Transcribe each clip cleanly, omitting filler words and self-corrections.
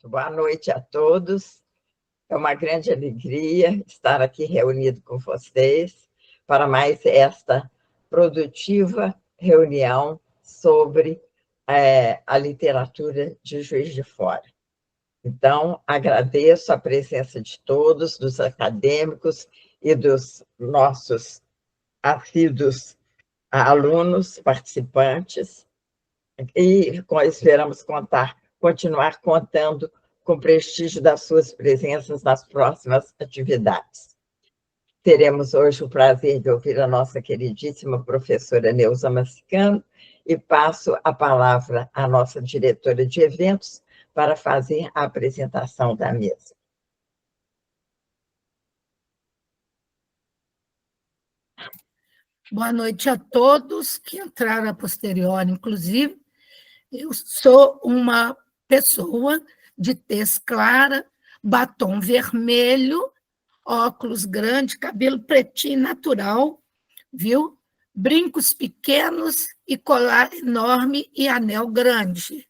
Boa noite a todos. É uma grande alegria estar aqui reunido com vocês para mais esta produtiva reunião sobre a literatura de Juiz de Fora. Então, agradeço a presença de todos, dos acadêmicos e dos nossos assíduos alunos, participantes, e esperamos continuar contando com o prestígio das suas presenças nas próximas atividades. Teremos hoje o prazer de ouvir a nossa queridíssima professora Neuza Massicano e passo a palavra à nossa diretora de eventos para fazer a apresentação da mesa. Boa noite a todos que entraram a posteriori, inclusive. Eu sou uma pessoa de tez clara, batom vermelho, óculos grandes, cabelo pretinho natural, viu? Brincos pequenos e colar enorme e anel grande.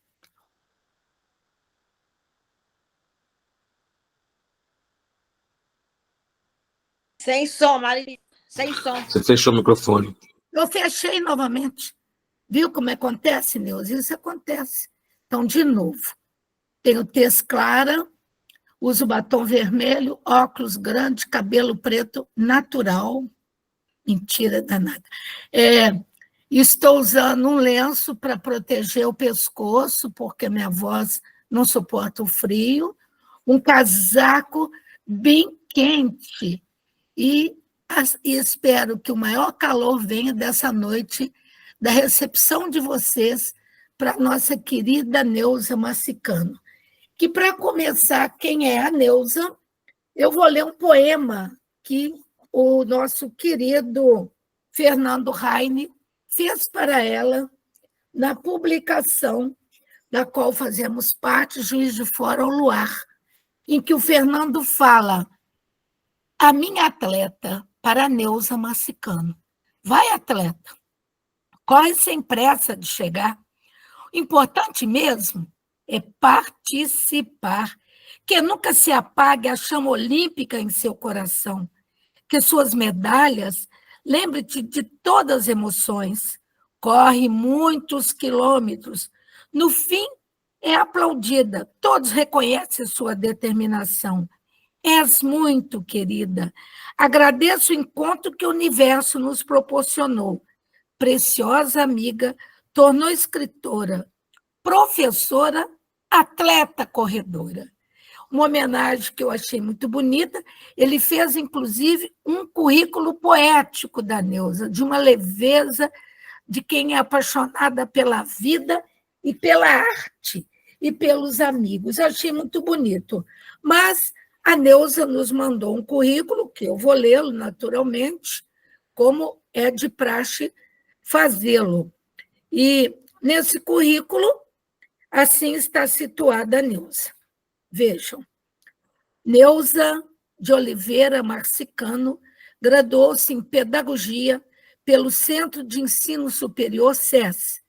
Sem som, Marília. Sem som. Você fechou o microfone. Eu fechei novamente. Viu como acontece, Neuza? Isso acontece. Então, de novo, tenho tez clara, uso batom vermelho, óculos grandes, cabelo preto natural. Mentira danada. Estou usando um lenço para proteger o pescoço, porque minha voz não suporta o frio, um casaco bem quente e espero que o maior calor venha dessa noite, da recepção de vocês para a nossa querida Neuza Massicano. Que, para começar, quem é a Neuza, eu vou ler um poema que o nosso querido Fernando Heine fez para ela na publicação da qual fazemos parte, Juiz de Fora ao Luar, em que o Fernando fala: a minha atleta, para a Neuza Massicano. Vai, atleta, corre sem pressa de chegar. O importante mesmo é participar, que nunca se apague a chama olímpica em seu coração, que suas medalhas, lembre-te de todas as emoções, corre muitos quilômetros, no fim é aplaudida, todos reconhecem sua determinação. És muito querida, agradeço o encontro que o universo nos proporcionou, preciosa amiga, tornou escritora, professora, atleta corredora. Uma homenagem que eu achei muito bonita. Ele fez, inclusive, um currículo poético da Neuza, de uma leveza de quem é apaixonada pela vida e pela arte e pelos amigos. Eu achei muito bonito. Mas a Neuza nos mandou um currículo, que eu vou lê-lo naturalmente, como é de praxe fazê-lo. E nesse currículo, assim está situada a Neuza. Vejam, Neuza de Oliveira Massicano graduou-se em Pedagogia pelo Centro de Ensino Superior SES,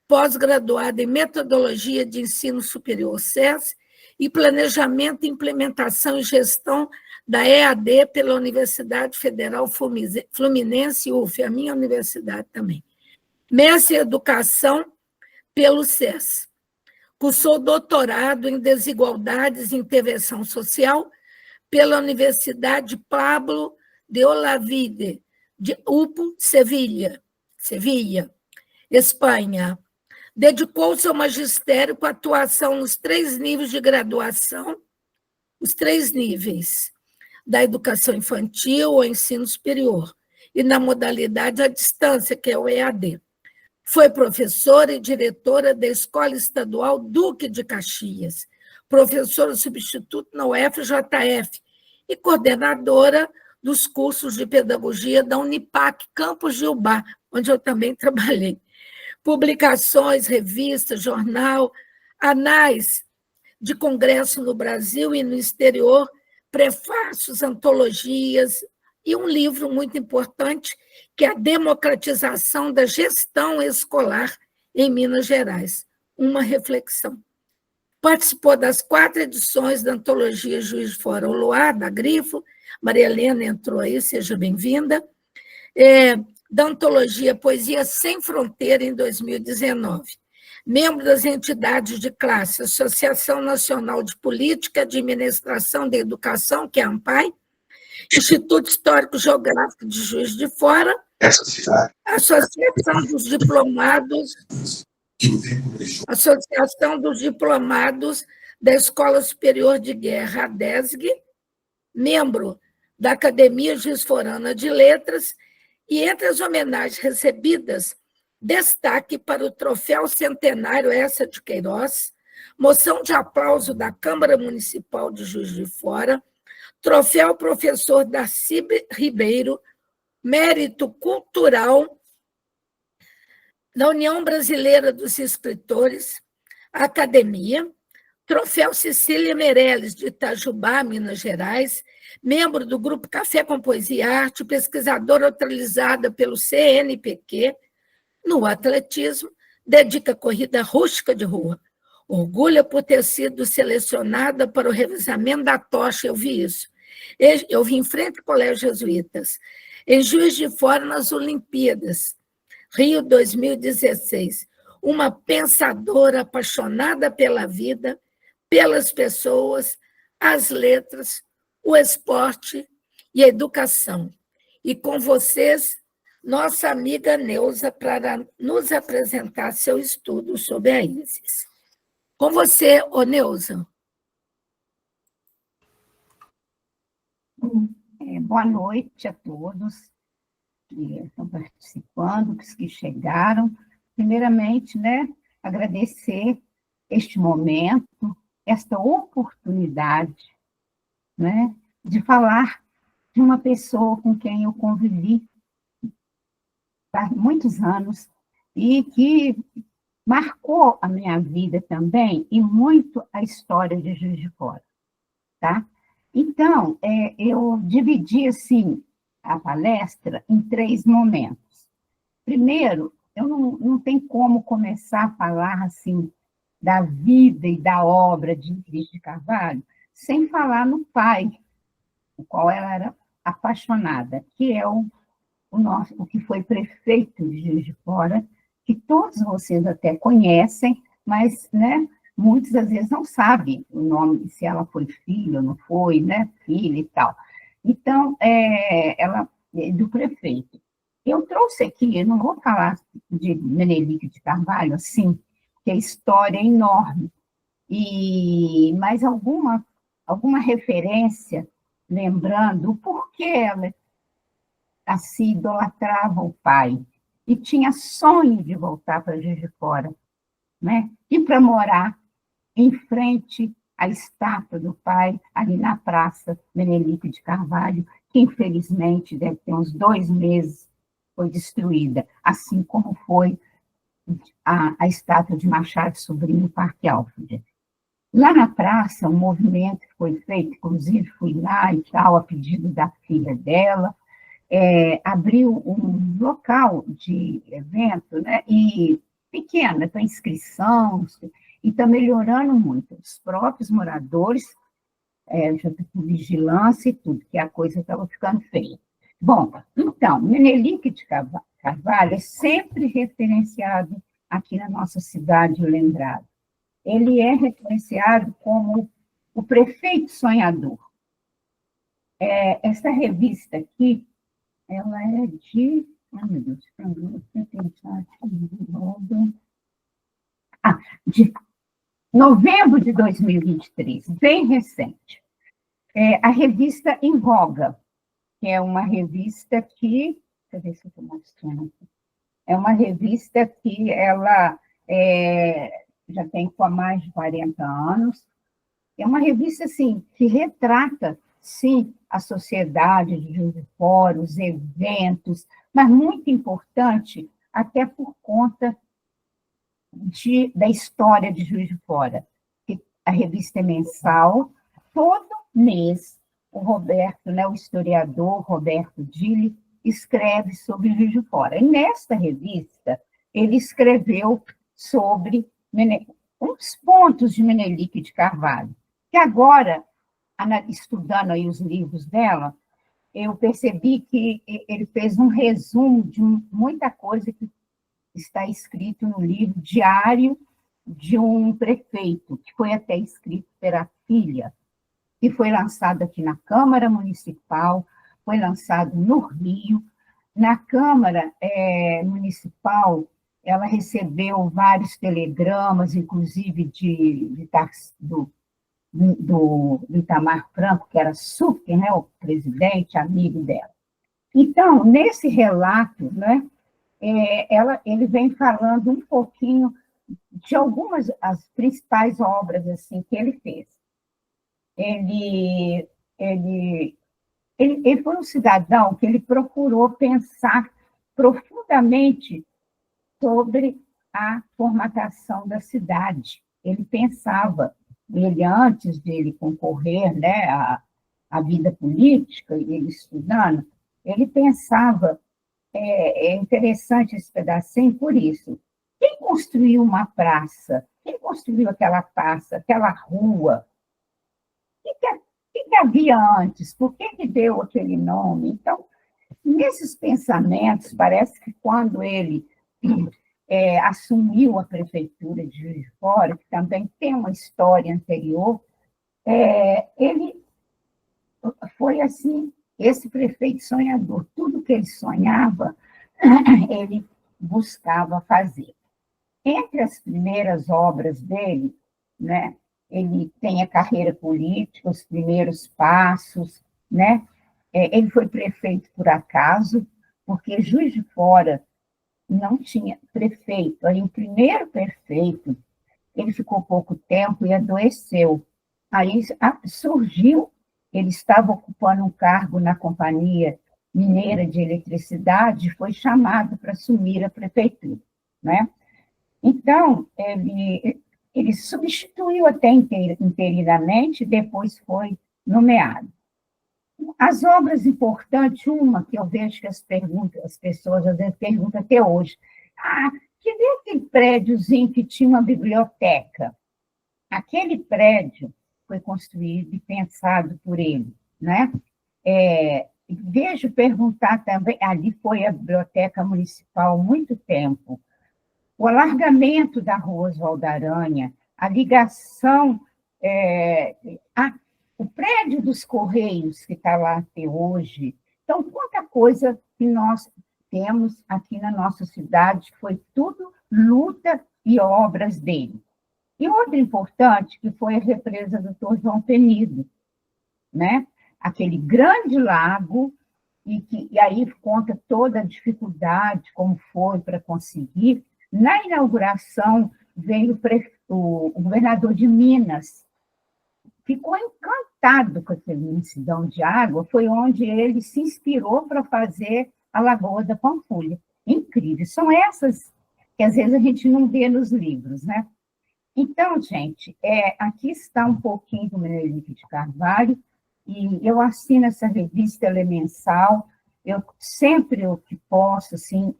pós-graduada em Metodologia de Ensino Superior SES e Planejamento, Implementação e Gestão da EAD pela Universidade Federal Fluminense, UF, a minha universidade também. Mestre em Educação pelo SES. Cursou doutorado em Desigualdades e Intervenção Social pela Universidade Pablo de Olavide, de UPO, Sevilha, Espanha. Dedicou-se ao magistério com atuação nos 3 níveis de graduação, os 3 níveis da educação infantil ou ensino superior, e na modalidade à distância, que é o EAD. Foi professora e diretora da Escola Estadual Duque de Caxias, professora substituta na UFJF e coordenadora dos cursos de pedagogia da Unipac Campos Gilbar, onde eu também trabalhei. Publicações, revistas, jornal, anais de congresso no Brasil e no exterior, prefácios, antologias e um livro muito importante, que é a Democratização da Gestão Escolar em Minas Gerais, uma reflexão. Participou das 4 edições da antologia Juiz de Fora, o Luar, da Grifo. Maria Helena entrou aí, seja bem-vinda. Da antologia Poesia Sem Fronteira, em 2019. Membro das entidades de classe, Associação Nacional de Política e Administração da Educação, que é a ANPAI, Instituto Histórico Geográfico de Juiz de Fora, Associação dos Diplomados da Escola Superior de Guerra, ADESG, membro da Academia Juiz-Forana de Letras, e entre as homenagens recebidas, destaque para o Troféu Centenário Essa de Queiroz, moção de aplauso da Câmara Municipal de Juiz de Fora, Troféu Professor Darcy Ribeiro, Mérito Cultural da União Brasileira dos Escritores, Academia, Troféu Cecília Meirelles, de Itajubá, Minas Gerais, membro do Grupo Café com Poesia e Arte, pesquisadora autorizada pelo CNPq, no atletismo, dedica corrida rústica de rua. Orgulha por ter sido selecionada para o revezamento da tocha, eu vi isso. Eu vi em frente ao Colégio Jesuítas. Em Juiz de Fora, nas Olimpíadas, Rio 2016. Uma pensadora apaixonada pela vida, pelas pessoas, as letras, o esporte e a educação. E com vocês, nossa amiga Neuza, para nos apresentar seu estudo sobre a Isis. Com você, Neuza. Boa noite a todos que estão participando, os que chegaram. Primeiramente, agradecer este momento, esta oportunidade, de falar de uma pessoa com quem eu convivi há muitos anos e que marcou a minha vida também e muito a história de Juiz de Fora, tá? Então, eu dividi, assim, a palestra em 3 momentos. Primeiro, eu não tenho como começar a falar, assim, da vida e da obra de Isis de Carvalho sem falar no pai, o qual ela era apaixonada, que é o que foi prefeito de Juiz de Fora, que todos vocês até conhecem, mas, muitos às vezes não sabem o nome, se ela foi filha ou não foi, filha e tal. Então, ela é do prefeito. Eu trouxe aqui, eu não vou falar de Menelik de Carvalho, assim, que a história é enorme, mas alguma referência, lembrando o porquê ela assim idolatrava o pai, e tinha sonho de voltar para Juiz de Fora, e para morar em frente à estátua do pai, ali na Praça Menelik de Carvalho, que infelizmente deve ter uns 2 meses, foi destruída, assim como foi a estátua de Machado Sobrinho no Parque Alfred. Lá na praça, um movimento que foi feito, inclusive fui lá e tal, a pedido da filha dela, abriu um local de evento, e pequena, para inscrição, e está melhorando muito. Os próprios moradores, já está com vigilância e tudo, que a coisa estava ficando feia. Bom, então, Menelik de Carvalho é sempre referenciado aqui na nossa cidade, o lembrado. Ele é referenciado como o prefeito sonhador. Essa revista aqui, ela é de... Ai, meu Deus, de novembro de 2023, bem recente. A revista Em Voga, que é uma revista que... Deixa eu ver se eu estou mostrando aqui. É uma revista que ela já tem há mais de 40 anos. É uma revista, assim, que retrata, sim, a sociedade de Juiz de Fora, os eventos, mas muito importante, até por conta da história de Juiz de Fora. A revista é mensal, todo mês, o Roberto, o historiador Roberto Dille, escreve sobre Juiz de Fora. E nesta revista, ele escreveu sobre uns pontos de Menelik de Carvalho, que agora, estudando aí os livros dela, eu percebi que ele fez um resumo de muita coisa que está escrito no livro Diário de um Prefeito, que foi até escrito pela filha, que foi lançado aqui na Câmara Municipal, foi lançado no Rio. Na Câmara Municipal, ela recebeu vários telegramas, inclusive do Itamar Franco, que era super, né, o presidente, amigo dela. Então, nesse relato, né, ele vem falando um pouquinho de algumas, as principais obras assim, que ele fez. Ele foi um cidadão que ele procurou pensar profundamente sobre a formatação da cidade. Ele pensava, antes de ele concorrer, né, à vida política, ele estudando, ele pensava, é interessante esse pedacinho por isso. Quem construiu uma praça? Quem construiu aquela praça, aquela rua? O que havia antes? Por que deu aquele nome? Então, nesses pensamentos, parece que quando ele assumiu a prefeitura de Juiz de Fora, que também tem uma história anterior, ele foi assim, esse prefeito sonhador. Tudo que ele sonhava, ele buscava fazer. Entre as primeiras obras dele, né, ele tem a carreira política, os primeiros passos, né? Ele foi prefeito por acaso, porque Juiz de Fora não tinha prefeito. Aí o primeiro prefeito, ele ficou pouco tempo e adoeceu. Aí surgiu, ele estava ocupando um cargo na Companhia Mineira de Eletricidade, foi chamado para assumir a prefeitura, né? Então, ele substituiu até interinamente, depois foi nomeado. As obras importantes, uma que eu vejo que as pessoas às vezes perguntam até hoje, que nem aquele prédiozinho que tinha uma biblioteca. Aquele prédio foi construído e pensado por ele, né? Vejo perguntar também, ali foi a Biblioteca Municipal há muito tempo, o alargamento da Rua Oswaldo Aranha, a ligação, o prédio dos Correios, que está lá até hoje. Então, quanta coisa que nós temos aqui na nossa cidade, foi tudo luta e obras dele. E outra importante, que foi a represa do Dr. João Penido, né? Aquele grande lago, e aí conta toda a dificuldade, como foi para conseguir. Na inauguração, veio o governador de Minas, ficou encantado com aquela imensidão de água, foi onde ele se inspirou para fazer a Lagoa da Pampulha. Incrível. São essas que às vezes a gente não vê nos livros, né? Então, gente, aqui está um pouquinho do Menelik de Carvalho, e eu assino essa revista, ela é mensal, eu sempre o que posso, assim,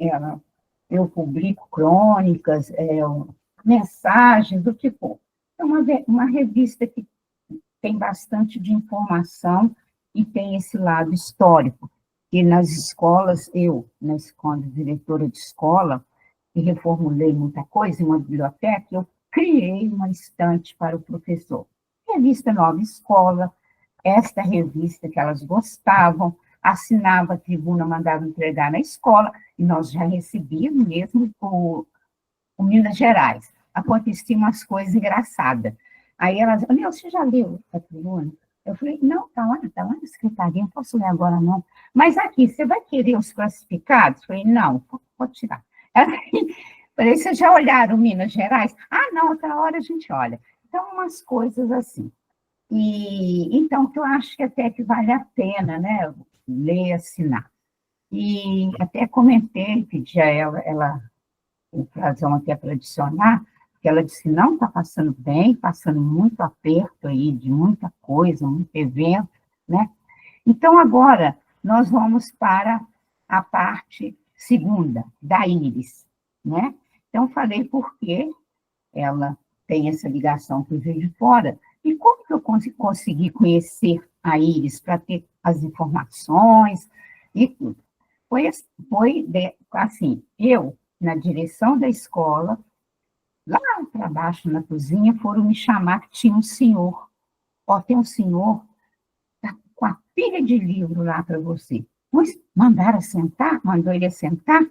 eu publico crônicas, mensagens, do que for. É uma revista que tem bastante de informação e tem esse lado histórico, que nas escolas, na escola, diretora de escola, e reformulei muita coisa em uma biblioteca, eu criei uma estante para o professor. Revista Nova Escola, esta revista que elas gostavam, assinava a tribuna, mandava entregar na escola, e nós já recebíamos mesmo o Minas Gerais. Aconteciam umas coisas engraçadas. Aí elas, você já leu a tribuna? Eu falei, não, está lá na secretaria, não posso ler agora não. Mas aqui, você vai querer os classificados? Eu falei, não, pode tirar. Falei, vocês já olharam Minas Gerais? Não, outra hora a gente olha. Então, umas coisas assim. E então, eu acho que até que vale a pena, né, ler e assinar. E até comentei, pedi a ela tem razão até para adicionar, que ela disse que não está passando bem, passando muito aperto aí, de muita coisa, muito evento, né? Então, agora, nós vamos para a parte segunda, da Íris, né? Então, falei por que ela tem essa ligação com o Juiz de Fora. E como que eu consegui conhecer a Iris para ter as informações e tudo? Foi assim, eu, na direção da escola, lá para baixo na cozinha, foram me chamar que tinha um senhor. Ó, tem um senhor tá com a pilha de livro lá para você. Pois mandaram sentar, mandou ele sentar.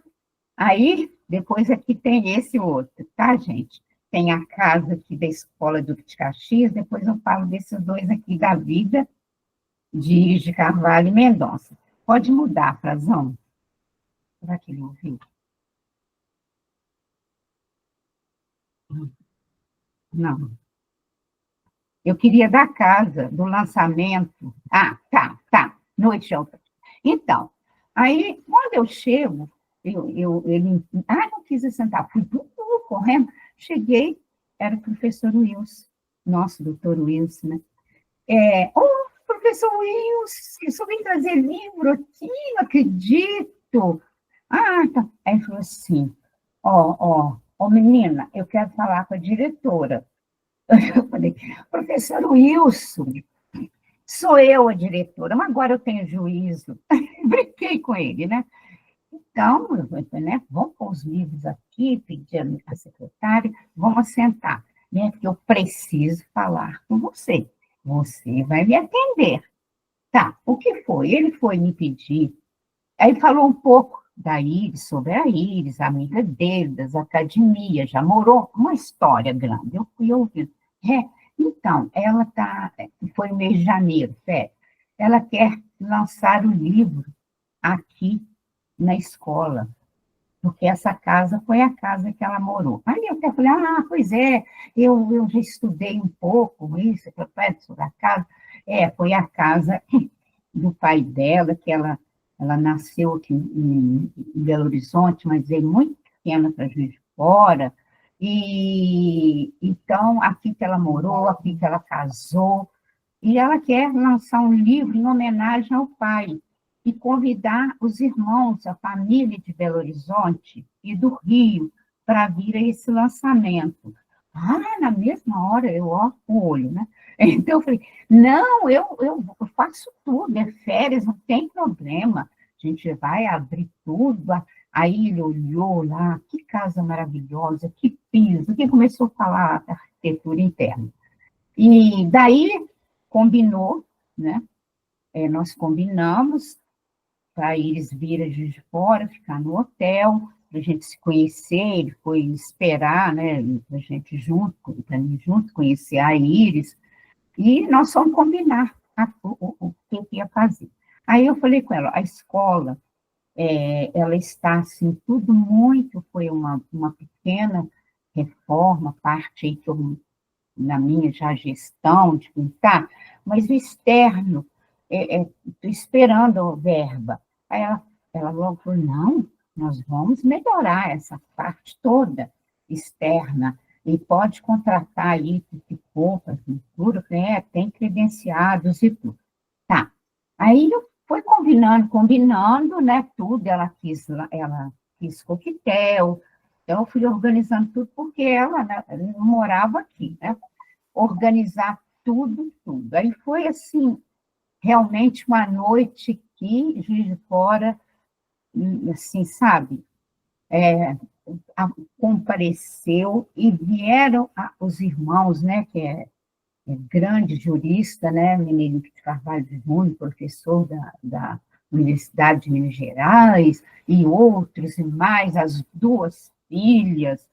Aí, depois aqui tem esse outro, tá, gente? Tem a casa aqui da Escola Duque de Caxias, depois eu falo desses dois aqui da vida de Iris de Carvalho e Mendonça. Pode mudar, Frazão? Será que ele ouviu? Não. Eu queria da casa, do lançamento. Ah, tá. Noite de alta. Então, aí, quando eu chego, ele... não quis sentar. Fui correndo. Cheguei, era o professor Wilson. Nossa, doutor Wilson, né? Professor Wilson, eu só vim trazer livro aqui, não acredito. Ah, tá. Aí ele falou assim, menina, eu quero falar com a diretora. Eu falei, professor Wilson, sou eu a diretora, mas agora eu tenho juízo. Brinquei com ele, né? Então, eu falei, né, vamos pôr os livros aqui, pedi a secretária, vamos sentar, né? Porque eu preciso falar com você. Você vai me atender. Tá, o que foi? Ele foi me pedir, aí falou um pouco da Iris, sobre a Iris, amiga dele, das academias, já morou, uma história grande, eu fui ouvindo. Então, ela foi no mês de janeiro, ela quer lançar o livro aqui na escola, porque essa casa foi a casa que ela morou. Aí eu até falei, pois é, eu já estudei um pouco isso, sobre a casa. Foi a casa do pai dela, que ela nasceu aqui em Belo Horizonte, mas é muito pequena para Juiz de Fora, e então aqui que ela morou, aqui que ela casou, e ela quer lançar um livro em homenagem ao pai, e convidar os irmãos, a família de Belo Horizonte e do Rio, para vir a esse lançamento. Na mesma hora, eu o olho, né? Então, eu falei, não, eu faço tudo, é férias, não tem problema, a gente vai abrir tudo. Aí ele olhou lá, que casa maravilhosa, que piso, que começou a falar da arquitetura interna. E daí, combinou, né? Nós combinamos para a Iris vir a Juiz de Fora, ficar no hotel, para a gente se conhecer, ele foi esperar, né, a gente para mim junto, conhecer a Iris, e nós fomos combinar o que ia fazer. Aí eu falei com ela, a escola, ela está assim, tudo muito, foi uma pequena reforma, parte aí que eu, na minha já gestão de pintar, mas o externo, estou esperando a verba. Aí ela logo falou, não, nós vamos melhorar essa parte toda externa, e pode contratar aí, que for, para pintura, tem credenciados e tudo. Tá, aí foi combinando, né, tudo, ela quis coquetel, então eu fui organizando tudo, porque ela, né, não morava aqui, né, organizar tudo. Aí foi assim, realmente uma noite que Juiz de Fora, assim, sabe, compareceu e vieram os irmãos, né, que é grande jurista, né, Menelito de Carvalho de Júnior, professor da Universidade de Minas Gerais, e outros, e mais as duas filhas,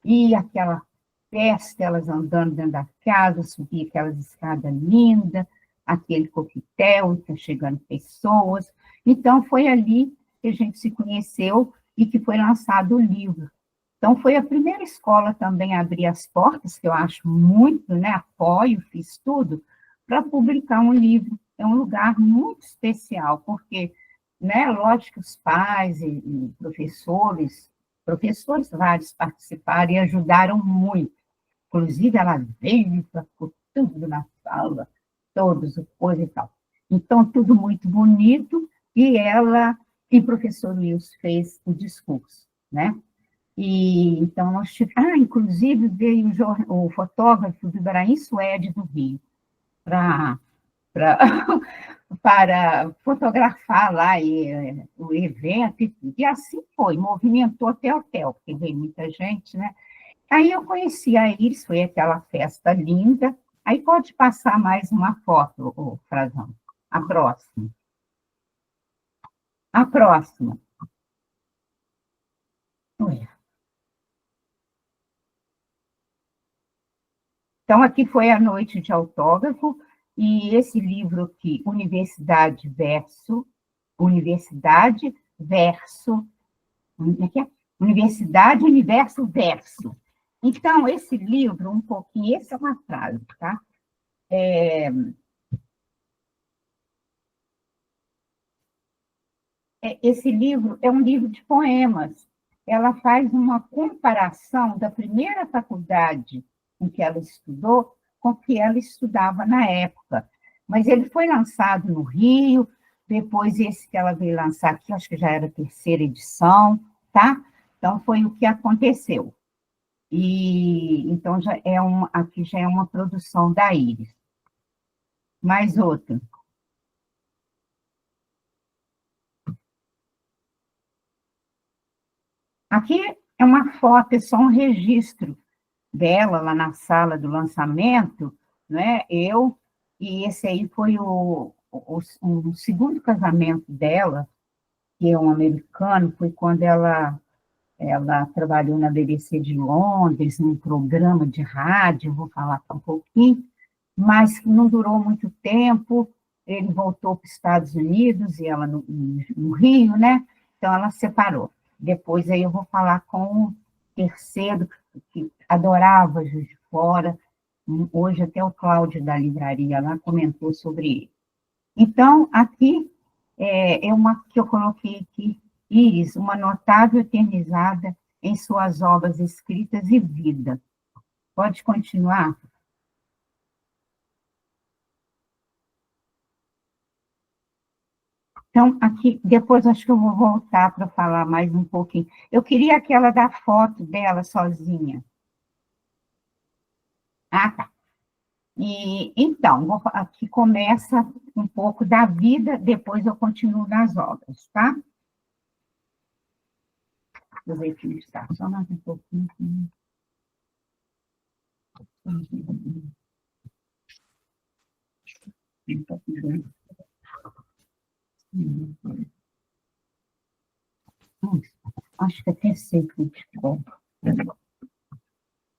e aquela festa, elas andando dentro da casa, subir aquelas escadas lindas, aquele coquetel, tá chegando pessoas. Então, foi ali que a gente se conheceu e que foi lançado o livro. Então, foi a primeira escola também a abrir as portas, que eu acho muito, né, apoio, fiz tudo, para publicar um livro. É um lugar muito especial, porque, né, lógico que os pais e professores vários participaram e ajudaram muito. Inclusive, ela veio para tudo na sala, todos, coisa e tal. Então, tudo muito bonito, e o professor Wilson fez o discurso, né? E então nós tivemos, inclusive veio o fotógrafo do Ibrahim Suede do Rio para para para fotografar lá o evento e tudo. E assim foi, movimentou até o hotel, porque veio muita gente, né? Aí eu conheci a Iris, foi aquela festa linda. Aí pode passar mais uma foto, o Frazão. A próxima. A próxima. Oi. Então, aqui foi a noite de autógrafo, e esse livro aqui, Universidade Verso, como é que é? Universidade, Universo, Verso. Então, esse livro, um pouquinho, essa é uma frase, tá? Esse livro é um livro de poemas. Ela faz uma comparação da primeira faculdade em que ela estudou com o que ela estudava na época. Mas ele foi lançado no Rio, depois esse que ela veio lançar aqui, acho que já era a terceira edição, tá? Então, foi o que aconteceu. E então aqui já é uma produção da Iris. Mais outra. Aqui é uma foto, é só um registro dela lá na sala do lançamento, né? Eu, e esse aí foi o segundo casamento dela, que é um americano, foi quando ela trabalhou na BBC de Londres, num programa de rádio, vou falar um pouquinho, mas não durou muito tempo, ele voltou para os Estados Unidos e ela no Rio, né? Então ela separou. Depois aí eu vou falar com o terceiro, que adorava Juiz de Fora, hoje até o Cláudio da livraria lá comentou sobre ele. Então, aqui é uma que eu coloquei aqui, Iris, uma notável eternizada em suas obras escritas e vida. Pode continuar? Então, aqui, depois acho que eu vou voltar para falar mais um pouquinho. Eu queria aquela da foto dela sozinha. Ah, tá. E, então, aqui começa um pouco da vida, depois eu continuo nas obras, tá? Deixa eu ver aqui está, só mais um pouquinho. Acho que até sei que ficou.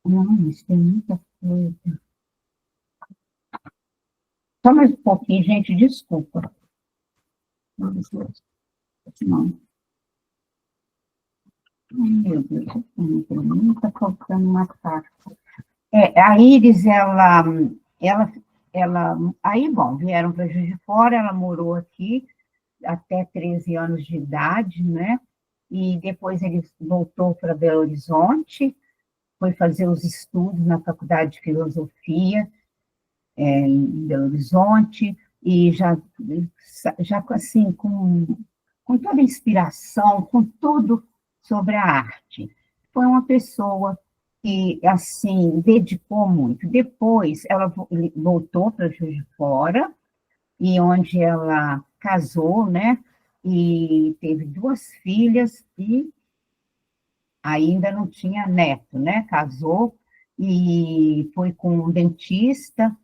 Não, isso tem muita coisa. Só mais um pouquinho, gente, desculpa. Não. Ai, meu Deus, não está faltando uma carta. A Iris, aí, bom, vieram para Juiz de Fora, ela morou aqui até 13 anos de idade, né? E depois ele voltou para Belo Horizonte, foi fazer os estudos na Faculdade de Filosofia, em Belo Horizonte, e já assim, com toda a inspiração, com tudo sobre a arte. Foi uma pessoa que, assim, dedicou muito. Depois, ela voltou para Juiz de Fora, e onde ela casou, né? E teve 2 filhas, e ainda não tinha neto, né? Casou e foi com um dentista.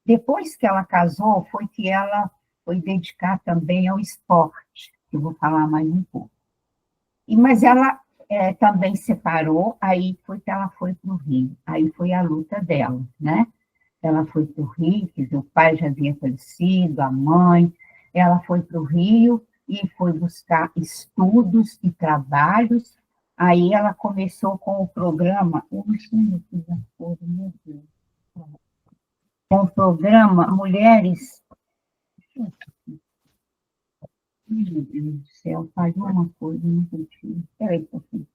Depois que ela casou, foi que ela foi dedicar também ao esporte, que eu vou falar mais um pouco. Mas ela também separou, aí foi que ela foi para o Rio, aí foi a luta dela, né? Ela foi para o Rio, quer dizer, o pai já havia falecido, a mãe, ela foi para o Rio e foi buscar estudos e trabalhos, aí ela começou com o programa, eu não sei o que já foi, meu Deus, com o programa Mulheres. Meu Deus do céu, falhou uma coisa, não consigo. Espera aí um pouquinho.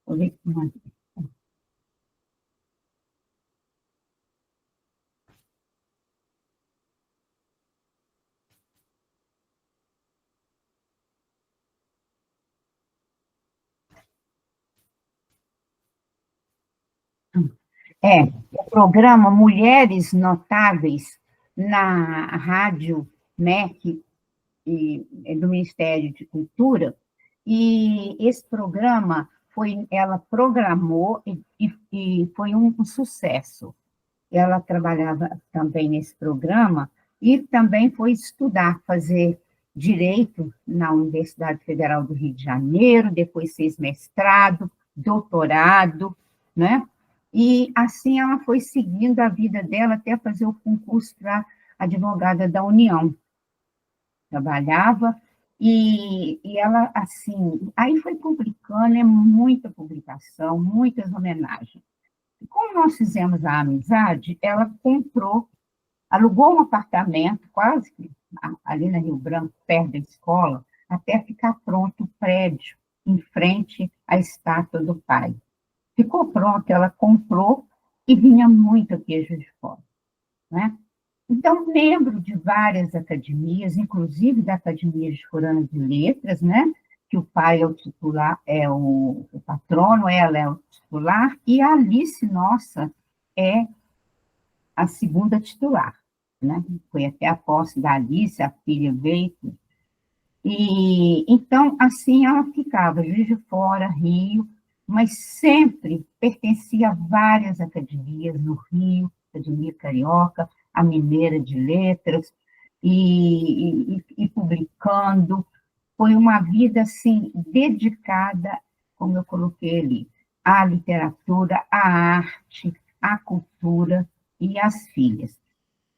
Vou ver que mais. O programa Mulheres Notáveis na Rádio MEC do Ministério de Cultura, e esse programa ela programou e foi um sucesso. Ela trabalhava também nesse programa e também foi estudar, fazer direito na Universidade Federal do Rio de Janeiro, depois fez mestrado, doutorado, né? E assim ela foi seguindo a vida dela até fazer o concurso para advogada da União. Trabalhava e ela, assim, aí foi publicando, muita publicação, muitas homenagens. E como nós fizemos a amizade, ela alugou um apartamento, quase que ali na Rio Branco, perto da escola, até ficar pronto o prédio, em frente à estátua do pai. Ficou pronto, ela comprou e vinha muito aqui a Juiz de Fora, né? Então, membro de várias academias, inclusive da Academia de Furana de Letras, né? Que o pai é o titular, é o patrono, ela é o titular, e a Alice, nossa, é a segunda titular, né? Foi até a posse da Alice, a filha veio. E então, assim, ela ficava Juiz de Fora, Rio, mas sempre pertencia a várias academias no Rio, Academia Carioca, a Mineira de Letras, e publicando. Foi uma vida, assim, dedicada, como eu coloquei ali, à literatura, à arte, à cultura e às filhas.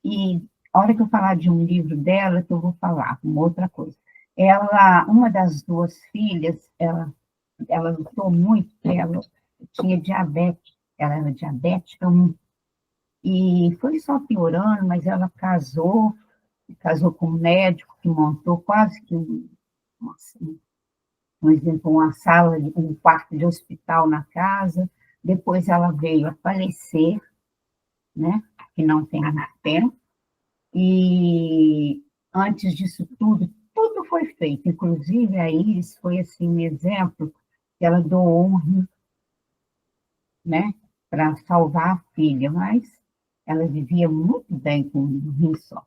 E a hora que eu falar de um livro dela, que eu vou falar uma outra coisa. Uma das duas filhas, ela lutou muito, ela tinha diabetes, ela era diabética 1, e foi só piorando, mas ela casou com um médico que montou quase que por exemplo, um quarto de hospital na casa, depois ela veio a falecer, né, que não tem muito tempo, e antes disso tudo foi feito, inclusive a Iris foi assim um exemplo, que ela doou um rim, né, para salvar a filha, mas ela vivia muito bem com um rim só.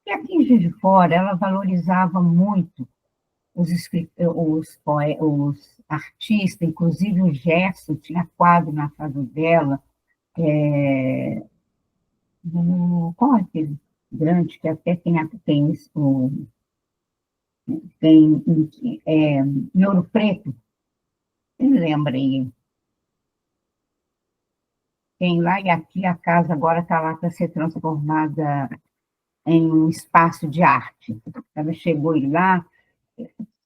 E aqui em Juiz de Fora, ela valorizava muito os artistas, inclusive o Gerson, tinha quadro na casa dela, qual é aquele grande que até tem em Ouro Preto, me lembrei. Tem lá, e aqui a casa agora está lá para ser transformada em um espaço de arte. Ela chegou lá,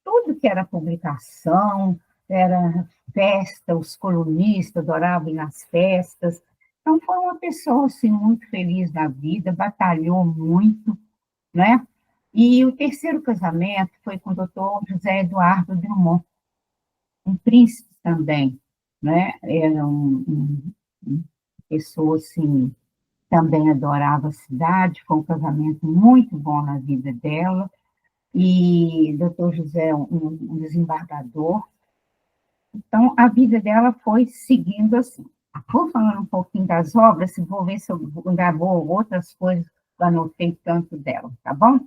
tudo que era publicação, era festa, os colunistas adoravam ir nas festas. Então, foi uma pessoa assim, muito feliz na vida, batalhou muito, né? E o terceiro casamento foi com o doutor José Eduardo Drummond, um príncipe também, né? Era uma pessoa assim, também adorava a cidade, foi um casamento muito bom na vida dela, e doutor José, um desembargador. Então, a vida dela foi seguindo assim. Vou falando um pouquinho das obras, vou ver se eu gravou outras coisas que eu anotei tanto dela, tá bom?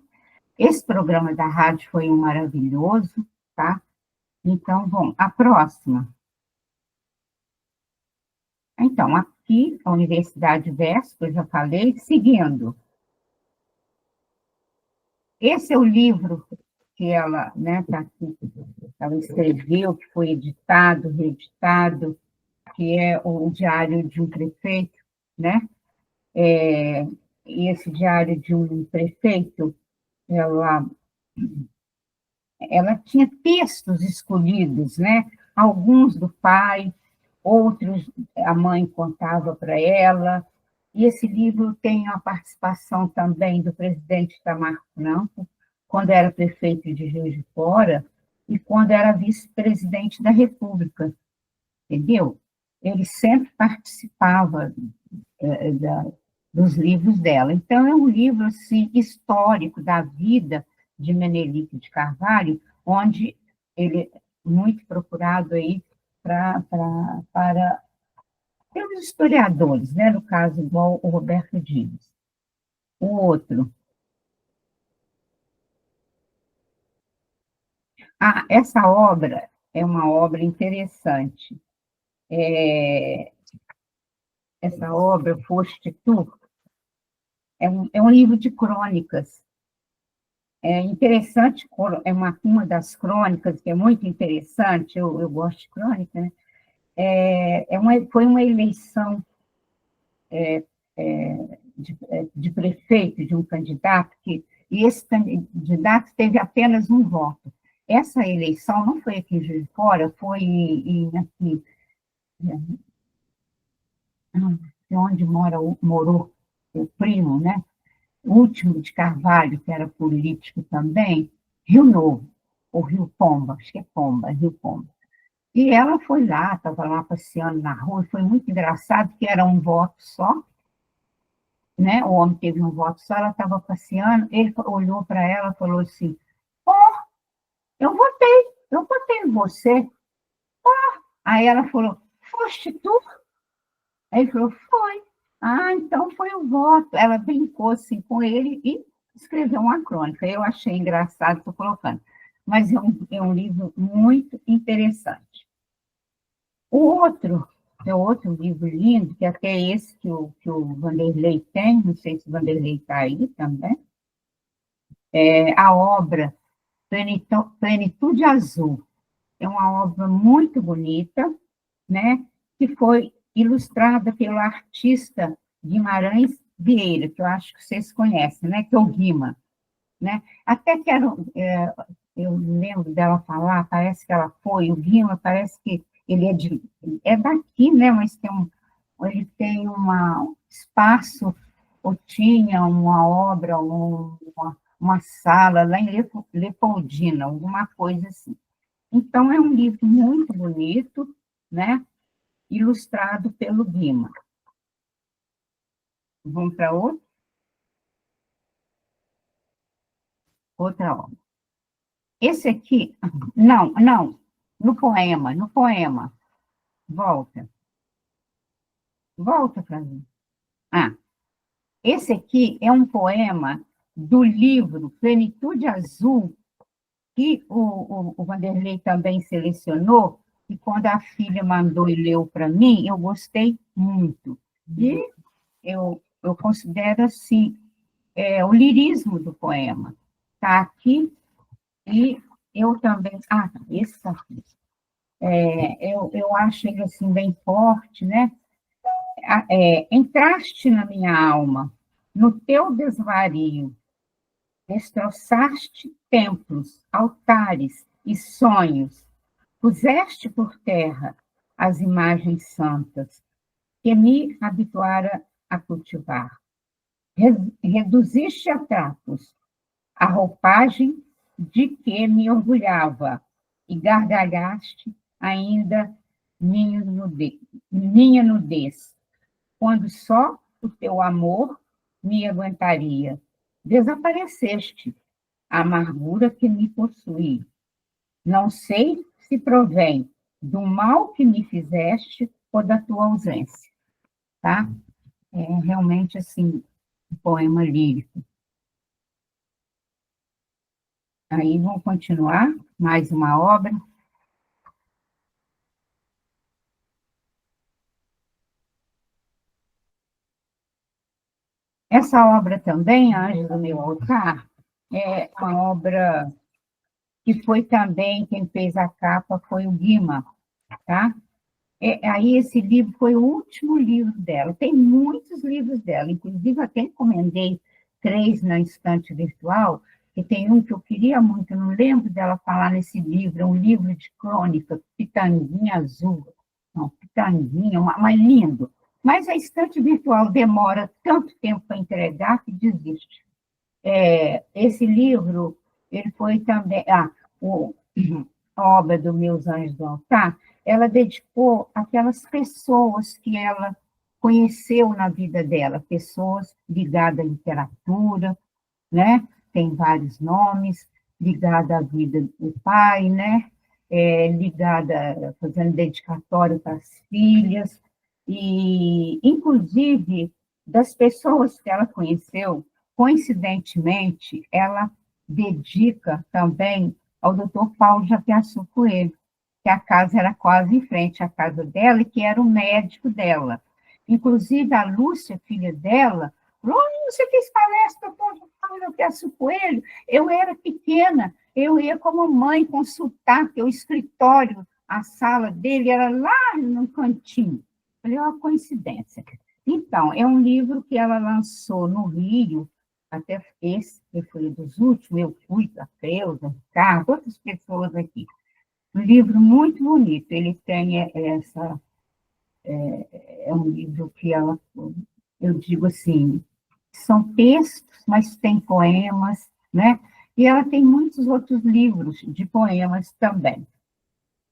Esse programa da rádio foi um maravilhoso, tá? Então, bom, a próxima. Então, aqui, a Universidade Verso, que eu já falei, seguindo. Esse é o livro que ela, né, tá aqui, ela escreveu, que foi editado, reeditado, que é o Diário de um Prefeito, né? E esse Diário de um Prefeito, ela tinha textos escolhidos, né? Alguns do pai, outros a mãe contava para ela, e esse livro tem a participação também do presidente Itamar Franco, quando era prefeito de Juiz de Fora, e quando era vice-presidente da República, entendeu? Ele sempre participava dos livros dela. Então, é um livro assim, histórico da vida de Menelik de Carvalho, onde ele é muito procurado aí para pelos historiadores, né? No caso, igual o Roberto Dias. O outro. Essa obra é uma obra interessante. Essa obra, Foste Tu, é um livro de crônicas. É interessante, é uma das crônicas que é muito interessante, eu gosto de crônica, né? Foi uma eleição de prefeito de um candidato, e esse candidato teve apenas um voto. Essa eleição não foi aqui em Juiz de Fora, foi aqui, onde morou o primo, né? O último de Carvalho, que era político também, Rio Novo, ou Rio Pomba, acho que é Pomba, Rio Pomba. E ela foi lá, estava lá passeando na rua, e foi muito engraçado, que era um voto só, né? O homem teve um voto só, ela estava passeando, ele olhou para ela e falou assim, eu votei em você. Aí ela falou, foste tu? Aí ele falou, foi. Então foi o voto. Ela brincou assim com ele e escreveu uma crônica. Eu achei engraçado, estou colocando. Mas é um livro muito interessante. É outro livro lindo, que até esse que o Vanderlei tem, não sei se o Vanderlei está aí também, é a obra Plenitude Azul. É uma obra muito bonita, né, que foi ilustrada pelo artista Guimarães Vieira, que eu acho que vocês conhecem, né, que é o Guima, né? Até que eu lembro dela falar, parece que ela foi, o Guima parece que ele é daqui, né, mas ele tem um espaço, ou tinha uma obra, uma sala lá em Leopoldina, alguma coisa assim. Então, é um livro muito bonito, né? Ilustrado pelo Guima. Vamos para outra obra. Esse aqui, não, no poema. Volta para mim. Esse aqui é um poema do livro Plenitude Azul, que o Vanderlei também selecionou, e quando a filha mandou e leu para mim, eu gostei muito. E eu considero assim, o lirismo do poema. Está aqui, e eu também... esse está aqui. Eu acho ele assim, bem forte, né? Entraste na minha alma, no teu desvario, destroçaste templos, altares e sonhos, puseste por terra as imagens santas que me habituara a cultivar. Reduziste a trapos a roupagem de que me orgulhava e gargalhaste ainda minha nudez, quando só o teu amor me aguentaria. Desapareceste a amargura que me possui. Não sei se provém do mal que me fizeste ou da tua ausência. Tá? É realmente, assim, um poema lírico. Aí vamos continuar, mais uma obra. Essa obra também, Anjos do Meu Altar, é uma obra que foi também, quem fez a capa foi o Guima, tá? Aí esse livro foi o último livro dela. Tem muitos livros dela, inclusive até encomendei 3 na estante virtual, e tem um que eu queria muito, eu não lembro dela falar nesse livro, é um livro de crônica, Pitanguinha Azul. Não, Pitanguinha, mas lindo. Mas a estante virtual demora tanto tempo para entregar que desiste. Esse livro, ele foi também... a obra do Meus Anjos do Altar, ela dedicou aquelas pessoas que ela conheceu na vida dela, pessoas ligadas à literatura, né? Tem vários nomes, ligada à vida do pai, né? Ligada, fazendo dedicatório para as filhas. E, inclusive, das pessoas que ela conheceu, coincidentemente, ela dedica também ao doutor Paulo Japiaçu Coelho, que a casa era quase em frente à casa dela e que era o médico dela. Inclusive, a Lúcia, filha dela, falou: você fez palestra com o Paulo Japiaçu Coelho? Eu era pequena, eu ia como mãe consultar, porque o escritório, a sala dele era lá no cantinho. Falei: uma coincidência. Então, é um livro que ela lançou no Rio, até esse, que foi dos últimos, eu fui, a Creuza, Ricardo, outras pessoas aqui. Um livro muito bonito, ele tem essa... É um livro que ela, eu digo assim, são textos, mas tem poemas, né? E ela tem muitos outros livros de poemas também.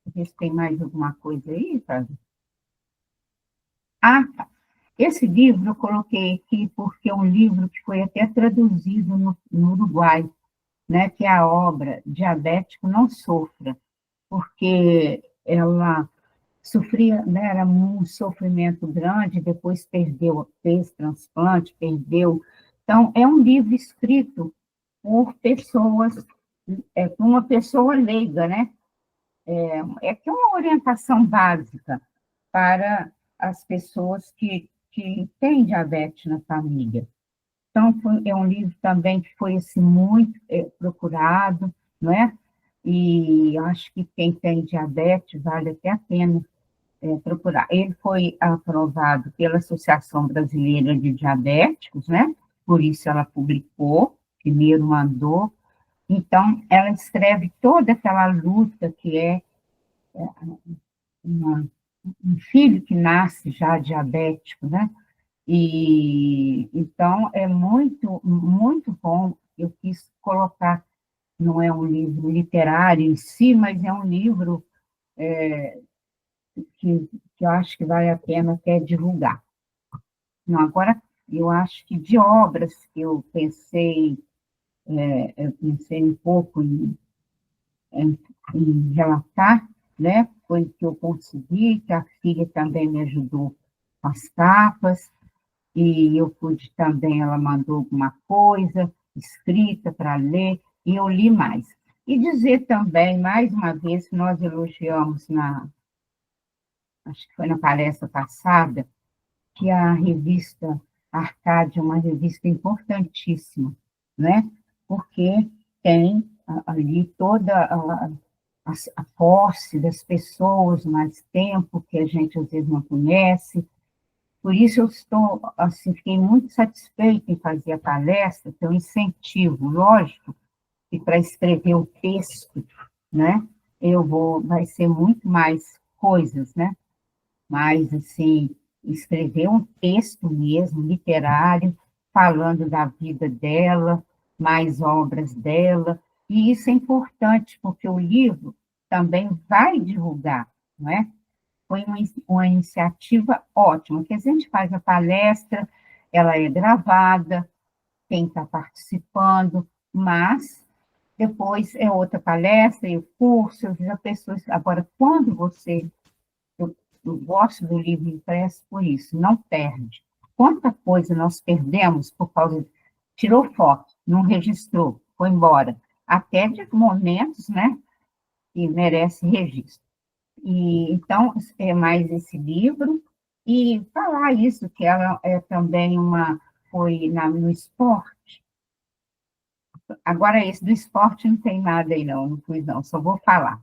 Ver se tem mais alguma coisa aí, Fábio. Ah, tá. Esse livro eu coloquei aqui porque é um livro que foi até traduzido no Uruguai, né, que é a obra Diabético Não Sofra, porque ela sofria, né, era um sofrimento grande, depois fez transplante, perdeu. Então, é um livro escrito por pessoas, por uma pessoa leiga, né? Que é uma orientação básica para as pessoas que têm diabetes na família. Então, é um livro também que foi assim, muito procurado, não é? E acho que quem tem diabetes vale até a pena procurar. Ele foi aprovado pela Associação Brasileira de Diabéticos, né? Por isso ela publicou, primeiro mandou. Então, ela escreve toda aquela luta que é um filho que nasce já diabético, né? E então é muito, muito bom. Eu quis colocar, não é um livro literário em si, mas é um livro que eu acho que vale a pena até divulgar. Não, agora, eu acho que de obras que eu pensei um pouco em relatar, né? Foi que eu consegui, que a filha também me ajudou com as capas, e eu pude também, ela mandou alguma coisa escrita para ler, e eu li mais. E dizer também, mais uma vez, que nós elogiamos acho que foi na palestra passada, que a revista Arcádia é uma revista importantíssima, né? Porque tem ali toda a posse das pessoas, mais tempo, que a gente às vezes não conhece. Por isso eu estou, assim, fiquei muito satisfeita em fazer a palestra, que é um incentivo, lógico, que para escrever o texto, né, vai ser muito mais coisas, né, mas, assim, escrever um texto mesmo, literário, falando da vida dela, mais obras dela, e isso é importante, porque o livro também vai divulgar, não é? Foi uma iniciativa ótima, que a gente faz a palestra, ela é gravada, quem está participando, mas depois é outra palestra, e o curso, as pessoas... Agora, quando você... Eu gosto do livro impresso por isso, não perde. Quanta coisa nós perdemos por causa de... Tirou foto, não registrou, foi embora. Até de momentos, né, que merece registro. E, então, é mais esse livro, e falar isso, que ela é também foi no esporte. Agora, esse do esporte não tem nada aí, não fui não, só vou falar.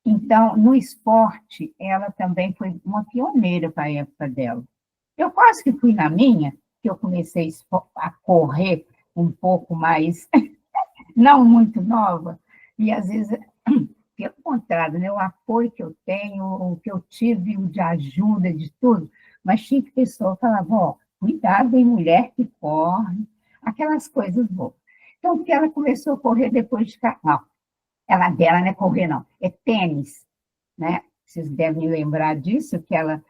Então, no esporte, ela também foi uma pioneira para a época dela. Eu quase que fui na minha, que eu comecei a correr um pouco mais, não muito nova, e às vezes, pelo contrário, né, o apoio que eu tenho, o que eu tive de ajuda, de tudo, mas tinha que pessoa falava, ó, cuidado, hein, mulher que corre, aquelas coisas boas. Então, porque ela começou a correr depois de... Não, dela não é correr, não, é tênis, né? Vocês devem lembrar disso, que ela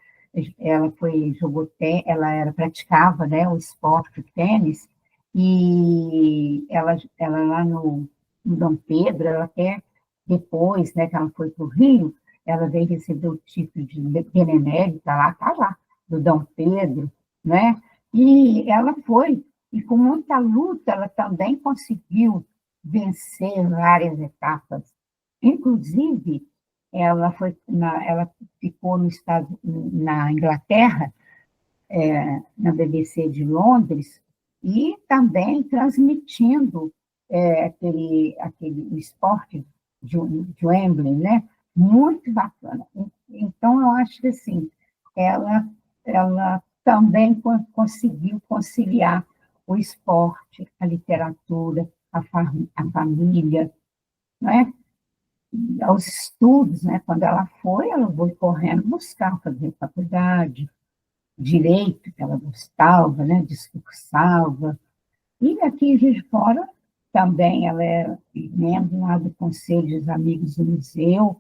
praticava, né, o esporte, o tênis, e ela lá no Dom Pedro, ela até depois, né, que ela foi para o Rio, ela veio receber o título de Benemérita, tá lá, do Dom Pedro, né? E ela foi, e com muita luta, ela também conseguiu vencer várias etapas. Inclusive, ela ficou na Inglaterra, na BBC de Londres, e também transmitindo aquele esporte de Wembley, né? Muito bacana. Então, eu acho que, assim, ela também conseguiu conciliar o esporte, a literatura, a família, né? Aos estudos, né? Quando ela foi correndo buscar, fazer faculdade, direito, que ela gostava, né? Discursava. E aqui em Juiz de Fora, também ela é membro lá do Conselho dos Amigos do Museu,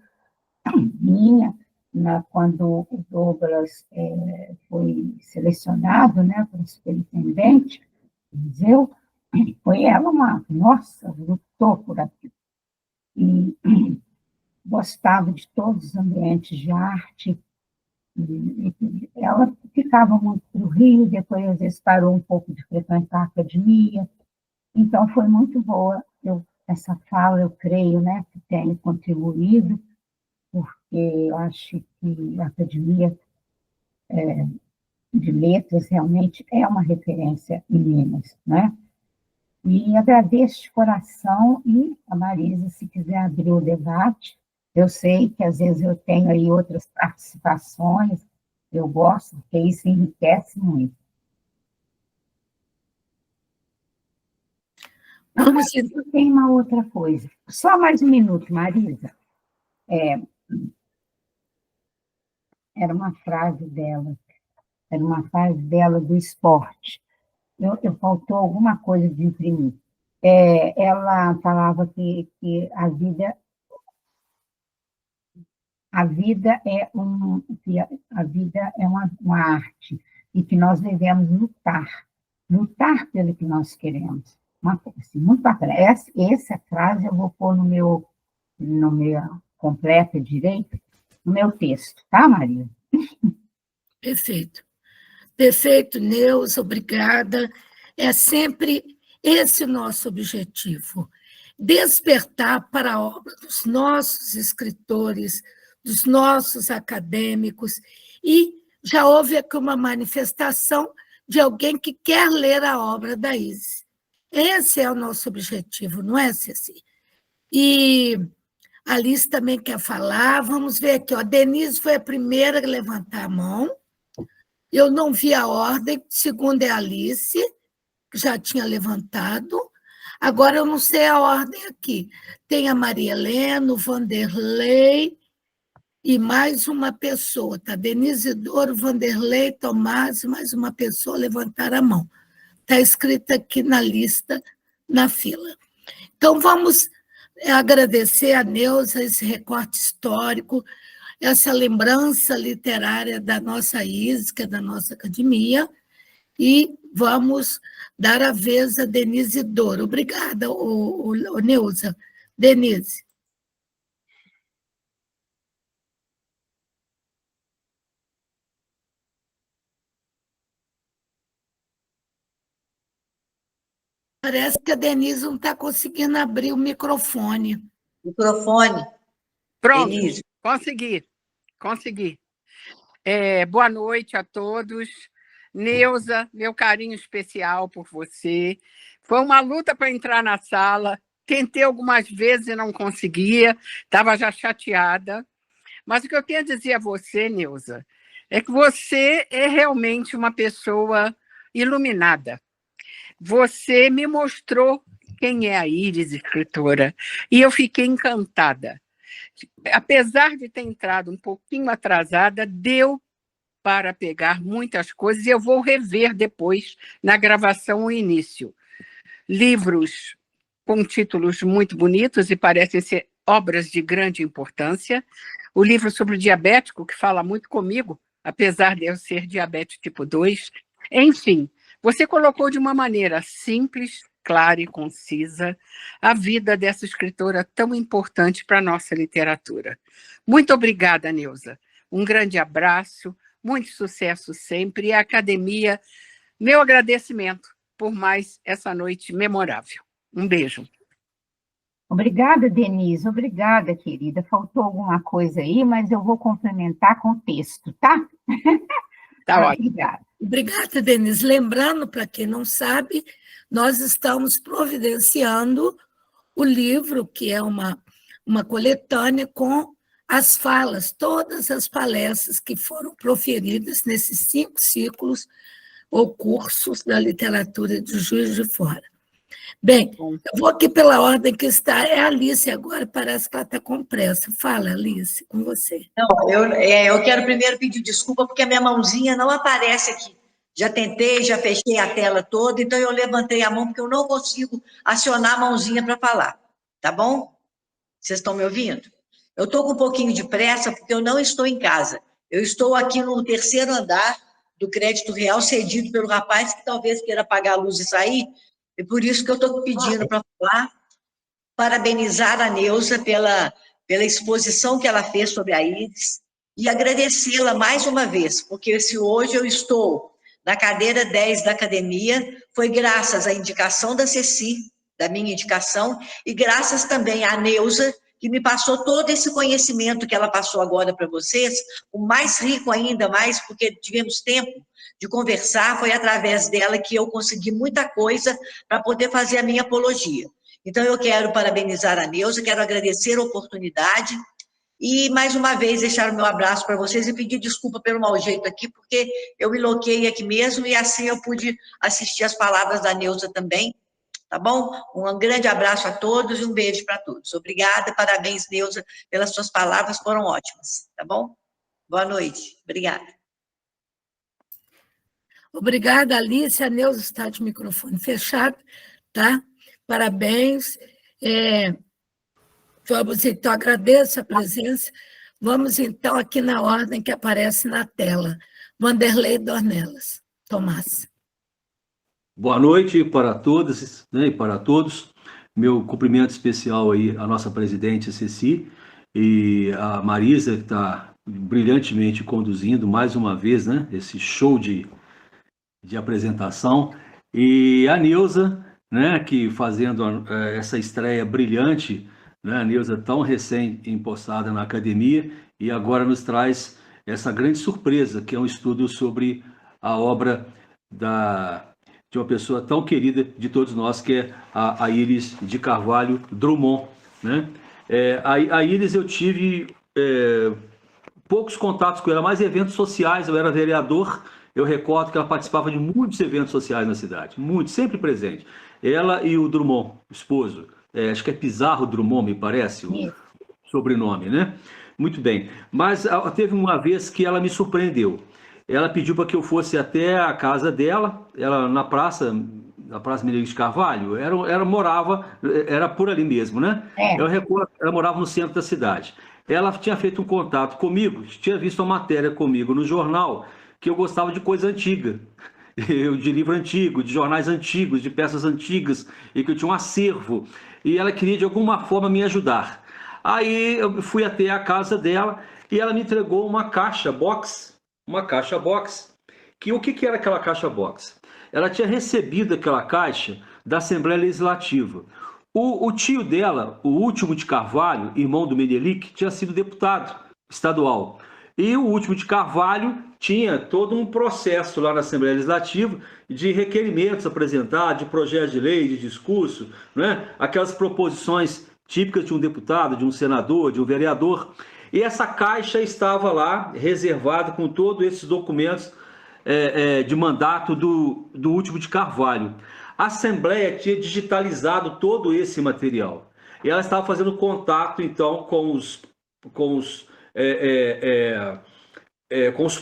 quando o Douglas foi selecionado, né, para superintendente do museu, foi ela nossa, lutou por aquilo. E gostava de todos os ambientes de arte. Ela ficava muito no Rio, depois às vezes parou um pouco de frequentar a academia. Então foi muito boa essa fala, eu creio, né, que tenha contribuído, porque eu acho que a Academia de Letras realmente é uma referência em Minas, né? E agradeço de coração, e a Marisa, se quiser abrir o debate, eu sei que às vezes eu tenho aí outras participações, eu gosto, porque isso enriquece muito. Vamos, tem uma outra coisa. Só mais um minuto, Marisa. Era uma frase dela do esporte. Faltou alguma coisa de imprimir. Ela falava que a vida é uma arte, e que nós devemos lutar pelo que nós queremos. Uma coisa assim, muito bacana. Essa frase eu vou pôr no meu completo direito, no meu texto, tá, Maria? Perfeito. Perfeito, Neuza, obrigada. É sempre esse o nosso objetivo, despertar para a obra dos nossos escritores, dos nossos acadêmicos, e já houve aqui uma manifestação de alguém que quer ler a obra da Isis. Esse é o nosso objetivo, não é, Ceci? E a Alice também quer falar. Vamos ver aqui. A Denise foi a primeira a levantar a mão. Eu não vi a ordem. Segunda é a Alice, que já tinha levantado. Agora eu não sei a ordem aqui. Tem a Maria Helena, o Vanderlei e mais uma pessoa. Tá? Denise Doro, Vanderlei, Tomás, mais uma pessoa levantaram a mão. Está escrito aqui na lista, na fila. Então, vamos agradecer a Neuza esse recorte histórico, essa lembrança literária da nossa Isis, que é da nossa academia, e vamos dar a vez a Denise Doro. Obrigada, Neuza. Denise. Parece que a Denise não está conseguindo abrir o microfone. Microfone. Pronto, Denise. consegui. Boa noite a todos. Neuza, meu carinho especial por você. Foi uma luta para entrar na sala. Tentei algumas vezes e não conseguia, estava já chateada. Mas o que eu tenho a dizer a você, Neuza, é que você é realmente uma pessoa iluminada. Você me mostrou quem é a Iris, escritora, e eu fiquei encantada. Apesar de ter entrado um pouquinho atrasada, deu para pegar muitas coisas, e eu vou rever depois, na gravação, o início. Livros com títulos muito bonitos e parecem ser obras de grande importância. O livro sobre o diabético, que fala muito comigo, apesar de eu ser diabético tipo 2. Enfim, você colocou de uma maneira simples, clara e concisa a vida dessa escritora tão importante para a nossa literatura. Muito obrigada, Neuza. Um grande abraço, muito sucesso sempre. E a academia, meu agradecimento por mais essa noite memorável. Um beijo. Obrigada, Denise. Obrigada, querida. Faltou alguma coisa aí, mas eu vou complementar com o texto, tá? Tá ótimo. Obrigada. Obrigada, Denise. Lembrando, para quem não sabe, nós estamos providenciando o livro, que é uma coletânea com as falas, todas as palestras que foram proferidas nesses 5 ciclos ou cursos da literatura de Juiz de Fora. Bem, eu vou aqui pela ordem que está. É a Alice agora, parece que ela está com pressa. Fala, Alice, com você. Não, eu quero primeiro pedir desculpa, porque a minha mãozinha não aparece aqui. Já tentei, já fechei a tela toda, então eu levantei a mão, porque eu não consigo acionar a mãozinha para falar. Tá bom? Vocês estão me ouvindo? Eu estou com um pouquinho de pressa, porque eu não estou em casa. Eu estou aqui no 3º andar do Crédito Real, cedido pelo rapaz que talvez queira apagar a luz e sair. E por isso que eu estou pedindo para falar, parabenizar a Neuza pela exposição que ela fez sobre a Íris e agradecê-la mais uma vez, porque se hoje eu estou na cadeira 10 da academia, foi graças à indicação da Ceci, da minha indicação, e graças também à Neuza, que me passou todo esse conhecimento que ela passou agora para vocês, o mais rico ainda mais, porque tivemos tempo de conversar, foi através dela que eu consegui muita coisa para poder fazer a minha apologia. Então, eu quero parabenizar a Neuza, quero agradecer a oportunidade e, mais uma vez, deixar o meu abraço para vocês e pedir desculpa pelo mau jeito aqui, porque eu me loquei aqui mesmo e assim eu pude assistir as palavras da Neuza também, tá bom? Um grande abraço a todos e um beijo para todos. Obrigada, parabéns, Neuza, pelas suas palavras, foram ótimas, tá bom? Boa noite, obrigada. Obrigada, Alice. A Neuza está de microfone fechado, tá? Parabéns. Vamos, então, agradeço a presença. Vamos, então, aqui na ordem que aparece na tela. Wanderley Dornelas. Tomás. Boa noite para todas, né, e para todos. Meu cumprimento especial aí à nossa presidente, Ceci, e a Marisa, que está brilhantemente conduzindo mais uma vez, né, esse show de apresentação, e a Neuza, né, que fazendo essa estreia brilhante, né, a Neuza tão recém-empossada na academia, e agora nos traz essa grande surpresa, que é um estudo sobre a obra de uma pessoa tão querida de todos nós, que é a Íris de Carvalho Drummond, né? A Íris, eu tive poucos contatos com ela, mais eventos sociais. Eu era vereador, eu recordo que ela participava de muitos eventos sociais na cidade, muitos, sempre presente. Ela e o Drummond, o esposo, acho que é Pizarro Drummond, me parece, o sobrenome, né? Muito bem. Mas teve uma vez que ela me surpreendeu. Ela pediu para que eu fosse até a casa dela, ela na Praça Menezes de Carvalho, era por ali mesmo, né? Eu recordo, ela morava no centro da cidade. Ela tinha feito um contato comigo, tinha visto uma matéria comigo no jornal, que eu gostava de coisa antiga, de livro antigo, de jornais antigos, de peças antigas, e que eu tinha um acervo, e ela queria de alguma forma me ajudar. Aí eu fui até a casa dela e ela me entregou uma caixa box, que o que era aquela caixa box? Ela tinha recebido aquela caixa da Assembleia Legislativa. O tio dela, o Último de Carvalho, irmão do Menelik, tinha sido deputado estadual. E o Último de Carvalho tinha todo um processo lá na Assembleia Legislativa de requerimentos apresentados, de projetos de lei, de discurso, né? Aquelas proposições típicas de um deputado, de um senador, de um vereador. E essa caixa estava lá, reservada com todos esses documentos de mandato do Último de Carvalho. A Assembleia tinha digitalizado todo esse material. E ela estava fazendo contato, então, com os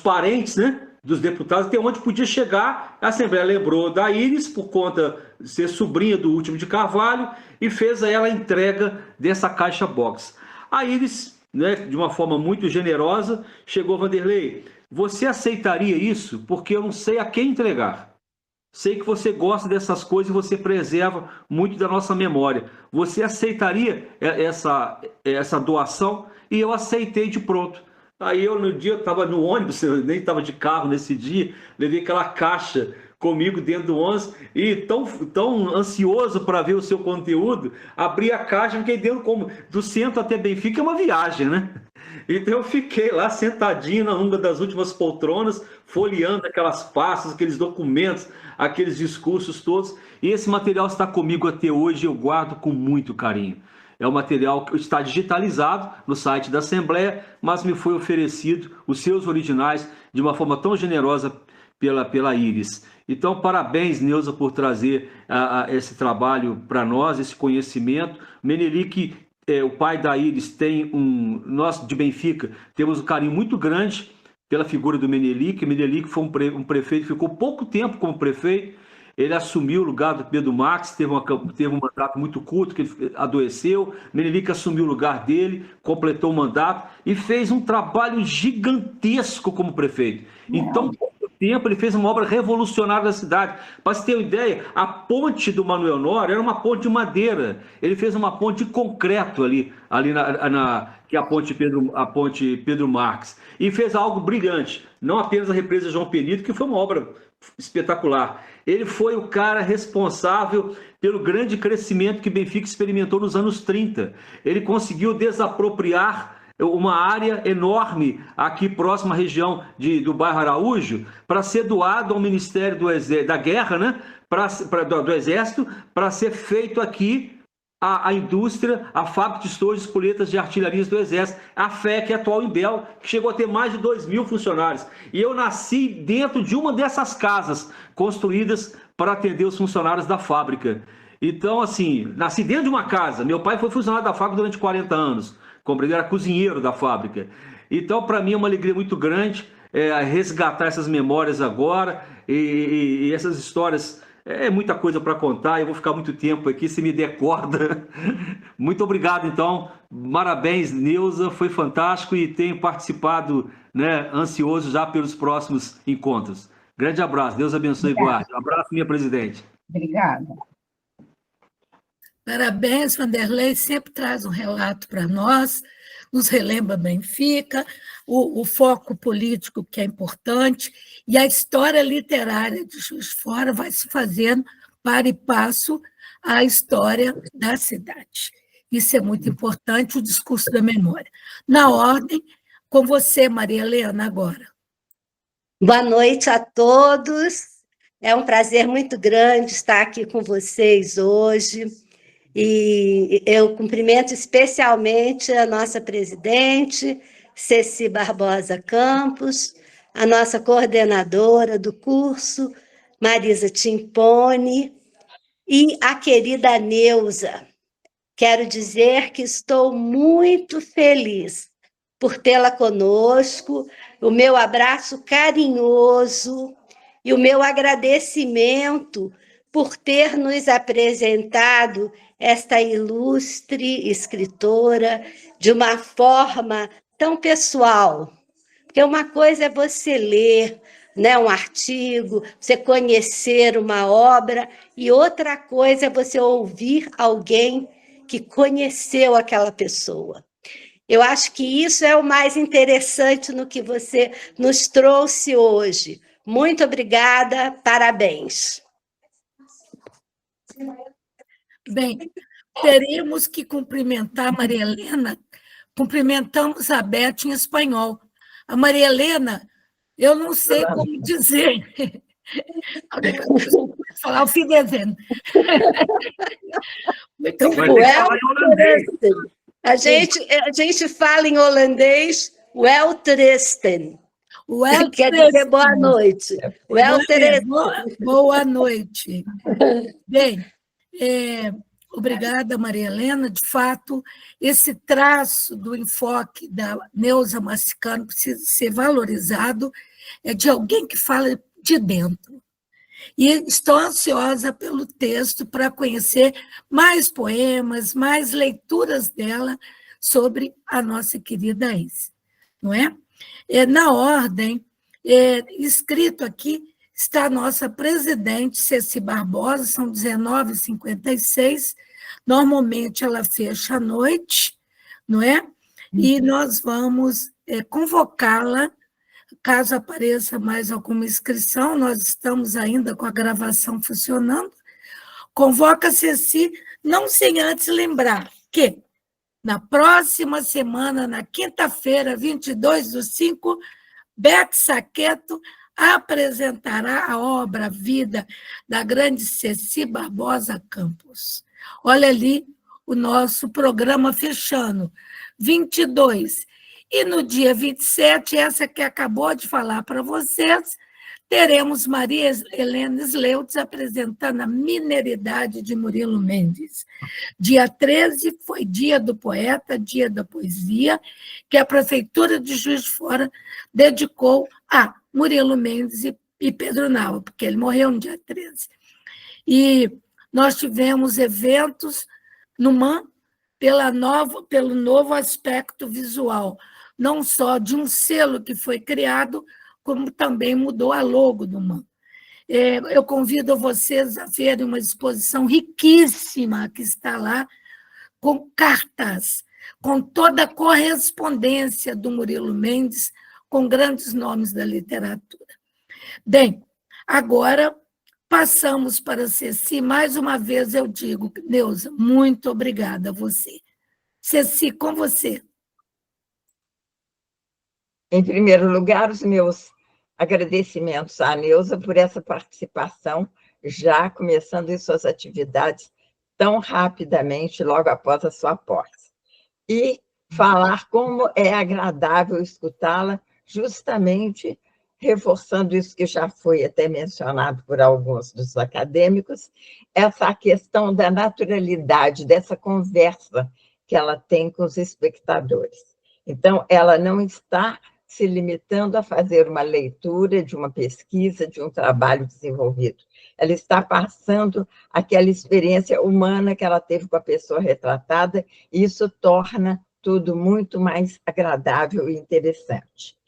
parentes, né, dos deputados, até onde podia chegar. A Assembleia lembrou da Íris, por conta de ser sobrinha do Último de Carvalho, e fez a ela a entrega dessa caixa box. A Íris, né, de uma forma muito generosa, chegou a Wanderley: você aceitaria isso? Porque eu não sei a quem entregar. Sei que você gosta dessas coisas e você preserva muito da nossa memória. Você aceitaria essa doação? E eu aceitei de pronto. Aí no dia eu estava no ônibus, eu nem estava de carro nesse dia, levei aquela caixa comigo dentro do ônibus e tão ansioso para ver o seu conteúdo, abri a caixa, fiquei dentro do centro até Benfica, é uma viagem, né? Então eu fiquei lá sentadinho numa das últimas poltronas, folheando aquelas pastas, aqueles documentos, aqueles discursos todos, e esse material está comigo até hoje, eu guardo com muito carinho. É um material que está digitalizado no site da Assembleia, mas me foi oferecido os seus originais de uma forma tão generosa pela Iris. Então, parabéns, Neuza, por trazer esse trabalho para nós, esse conhecimento. Menelik, o pai da Iris, nós de Benfica temos um carinho muito grande pela figura do Menelik. Menelik foi um prefeito, ficou pouco tempo como prefeito. Ele assumiu o lugar do Pedro Marques, teve um mandato muito curto, que ele adoeceu. Menelik assumiu o lugar dele, completou o mandato e fez um trabalho gigantesco como prefeito. Então, em pouco tempo, ele fez uma obra revolucionária da cidade. Para você ter uma ideia, a ponte do Manuel Nora era uma ponte de madeira. Ele fez uma ponte de concreto ali que é a ponte Pedro Marques. E fez algo brilhante. Não apenas a represa João Penito, que foi uma obra espetacular. Ele foi o cara responsável pelo grande crescimento que Benfica experimentou nos anos 30. Ele conseguiu desapropriar uma área enorme aqui próxima à região do bairro Araújo para ser doado ao Ministério da Guerra, né? do Exército, para ser feito aqui a indústria, a fábrica de estojos e espoletas de artilharias do Exército, a FEC, atual Imbel, que chegou a ter mais de 2.000 funcionários. E eu nasci dentro de uma dessas casas construídas para atender os funcionários da fábrica. Então, assim, nasci dentro de uma casa. Meu pai foi funcionário da fábrica durante 40 anos. Ele era cozinheiro da fábrica. Então, para mim, é uma alegria muito grande resgatar essas memórias agora e essas histórias. É muita coisa para contar, eu vou ficar muito tempo aqui, se me der corda. Muito obrigado, então. Parabéns, Neuza, foi fantástico e tenho participado, né, ansioso já pelos próximos encontros. Grande abraço, Deus abençoe e guarde. Um abraço, minha presidente. Obrigada. Parabéns, Vanderlei, sempre traz um relato para nós, nos relembra Benfica, o foco político que é importante, e a história literária de Juiz de Fora vai se fazendo para e passo à história da cidade. Isso é muito importante, o discurso da memória. Na ordem, com você, Maria Helena, agora. Boa noite a todos. É um prazer muito grande estar aqui com vocês hoje. E eu cumprimento especialmente a nossa presidente, Ceci Barbosa Campos, a nossa coordenadora do curso, Marisa Timpone, e a querida Neuza. Quero dizer que estou muito feliz por tê-la conosco, o meu abraço carinhoso e o meu agradecimento por ter nos apresentado esta ilustre escritora de uma forma tão pessoal. Porque uma coisa é você ler, né, um artigo, você conhecer uma obra, e outra coisa é você ouvir alguém que conheceu aquela pessoa. Eu acho que isso é o mais interessante no que você nos trouxe hoje. Muito obrigada, parabéns. Bem, teremos que cumprimentar a Maria Helena. Cumprimentamos a Beth em espanhol. A Maria Helena, eu não sei como dizer. Vou falar o Fidesen. Muito bom. A gente fala em holandês, Welterusten. Quer dizer boa noite. Boa noite. Bem, obrigada, Maria Helena. De fato, esse traço do enfoque da Neuza Massicano precisa ser valorizado, de alguém que fala de dentro. E estou ansiosa pelo texto para conhecer mais poemas, mais leituras dela sobre a nossa querida Iris, não é? Na ordem, escrito aqui, está a nossa presidente, Ceci Barbosa, são 19h56. Normalmente ela fecha à noite, não é? E nós vamos convocá-la, caso apareça mais alguma inscrição, nós estamos ainda com a gravação funcionando. Convoca a Ceci, não sem antes lembrar que, na próxima semana, na quinta-feira, 22/5, Beto Saqueto apresentará a obra Vida da grande Ceci Barbosa Campos. Olha ali o nosso programa fechando, 22. E no dia 27, essa que acabou de falar para vocês, teremos Maria Helena Sleutz apresentando a Mineridade de Murilo Mendes. Dia 13 foi Dia do Poeta, Dia da Poesia, que a Prefeitura de Juiz de Fora dedicou a Murilo Mendes e Pedro Nava, porque ele morreu no dia 13. E nós tivemos eventos no MAN pelo novo aspecto visual, não só de um selo que foi criado, como também mudou a logo do MAN. Eu convido vocês a verem uma exposição riquíssima que está lá, com cartas, com toda a correspondência do Murilo Mendes com grandes nomes da literatura. Bem, agora passamos para Ceci. Mais uma vez eu digo, Neuza, muito obrigada a você. Ceci, com você. Em primeiro lugar, os meus agradecimentos à Neuza por essa participação, já começando em suas atividades tão rapidamente, logo após a sua posse. E falar como é agradável escutá-la, justamente reforçando isso que já foi até mencionado por alguns dos acadêmicos, essa questão da naturalidade, dessa conversa que ela tem com os espectadores. Então, ela não está se limitando a fazer uma leitura de uma pesquisa, de um trabalho desenvolvido. Ela está passando aquela experiência humana que ela teve com a pessoa retratada, e isso torna tudo muito mais agradável e interessante.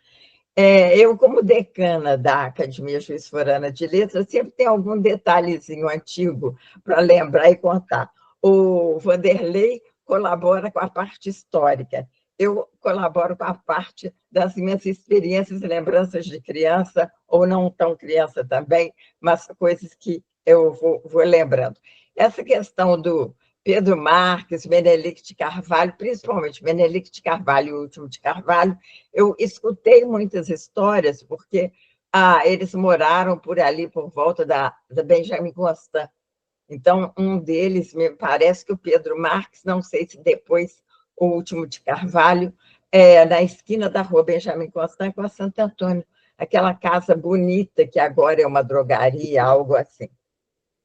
Eu, como decana da Academia Juiz Forana de Letras, sempre tem algum detalhezinho antigo para lembrar e contar. O Vanderlei colabora com a parte histórica, eu colaboro com a parte das minhas experiências e lembranças de criança, ou não tão criança também, mas coisas que eu vou lembrando. Essa questão do Pedro Marques, Menelik de Carvalho, principalmente Menelik de Carvalho e o Último de Carvalho, eu escutei muitas histórias, porque eles moraram por ali, por volta da Benjamin Constant. Então, um deles, me parece que o Pedro Marques, não sei se depois o Último de Carvalho, na esquina da rua Benjamin Constant com a Santo Antônio, aquela casa bonita que agora é uma drogaria, algo assim.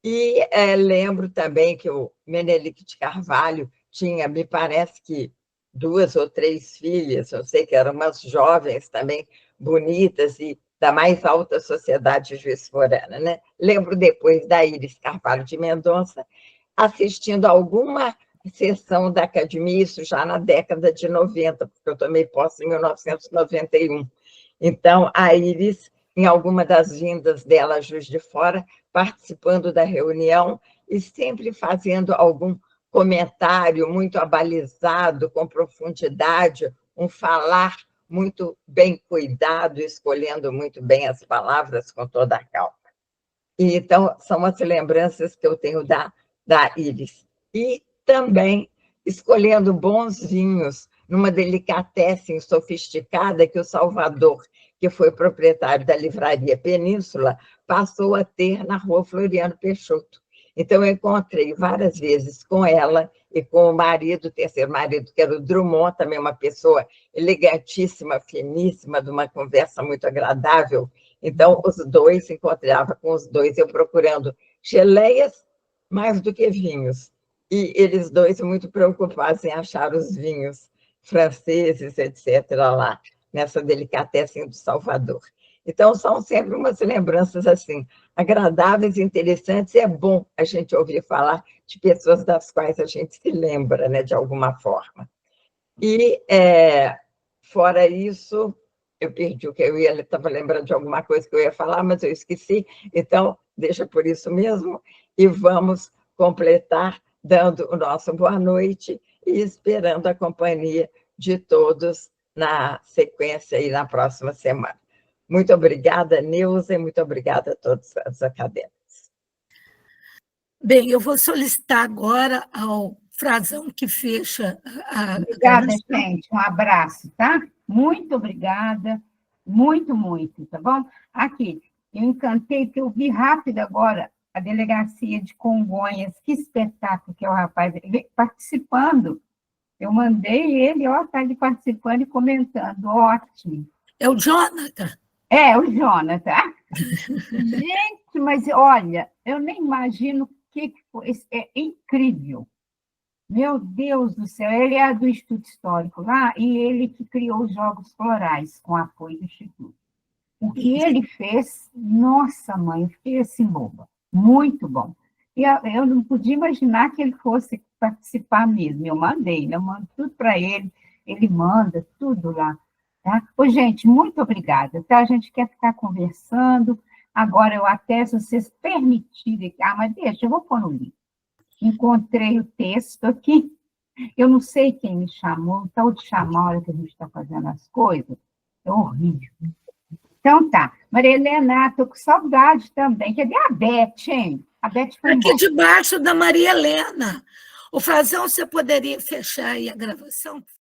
E lembro também que o Menelik de Carvalho tinha, me parece que 2 ou 3 filhas, eu sei que eram umas jovens também, bonitas e da mais alta sociedade juiz-forana, né? Lembro depois da Iris Carvalho de Mendonça, assistindo a alguma sessão da Academia, isso já na década de 90, porque eu tomei posse em 1991. Então, a Iris, em alguma das vindas dela a Juiz de Fora, participando da reunião e sempre fazendo algum comentário muito abalizado, com profundidade, um falar muito bem cuidado, escolhendo muito bem as palavras com toda a calma. E, então, são as lembranças que eu tenho da Iris. E também escolhendo bons vinhos, numa delicatessen sofisticada que o Salvador, que foi proprietário da livraria Península, passou a ter na rua Floriano Peixoto. Então, eu encontrei várias vezes com ela e com o marido, o terceiro marido, que era o Drummond, também uma pessoa elegantíssima, finíssima, de uma conversa muito agradável. Então, os dois, encontrava com os dois, eu procurando geleias mais do que vinhos. E eles dois muito preocupados em achar os vinhos franceses, etc., lá, nessa delicatessen do Salvador. Então, são sempre umas lembranças assim, agradáveis, interessantes, e é bom a gente ouvir falar de pessoas das quais a gente se lembra, né, de alguma forma. E, fora isso, eu perdi o que eu ia, estava lembrando de alguma coisa que eu ia falar, mas eu esqueci, então deixa por isso mesmo, e vamos completar dando o nosso boa noite e esperando a companhia de todos na sequência e na próxima semana. Muito obrigada, Neuza, e muito obrigada a todos os acadêmicos. Bem, eu vou solicitar agora ao Frazão que fecha a... Obrigada, gente. Um abraço, tá? Muito obrigada. Muito, muito, tá bom? Aqui, eu encantei, porque eu vi rápido agora a delegacia de Congonhas. Que espetáculo que é o rapaz participando. Eu mandei ele, ó, tá ali participando e comentando. Ótimo. É o Jonathan. É, o Jonathan. Gente, mas olha, eu nem imagino o que foi. É incrível. Meu Deus do céu, ele é do Instituto Histórico lá, e ele que criou os Jogos Florais, com apoio do Instituto. O que ele fez, nossa mãe, eu fiquei assim boba. Muito bom. E eu não podia imaginar que ele fosse participar mesmo. Eu mandei, né? Eu mando tudo para ele manda tudo lá. Tá? Ô, gente, muito obrigada. Tá? A gente quer ficar conversando. Agora, eu até, se vocês permitirem... mas deixa, eu vou pôr no livro. Encontrei o texto aqui. Eu não sei quem me chamou, o tal de chamar a hora que a gente está fazendo as coisas. É horrível. Então tá. Maria Helena, estou com saudade também. Cadê a Beth, hein? A Beth foi aqui embora. Debaixo da Maria Helena. O Frazão, você poderia fechar aí a gravação, por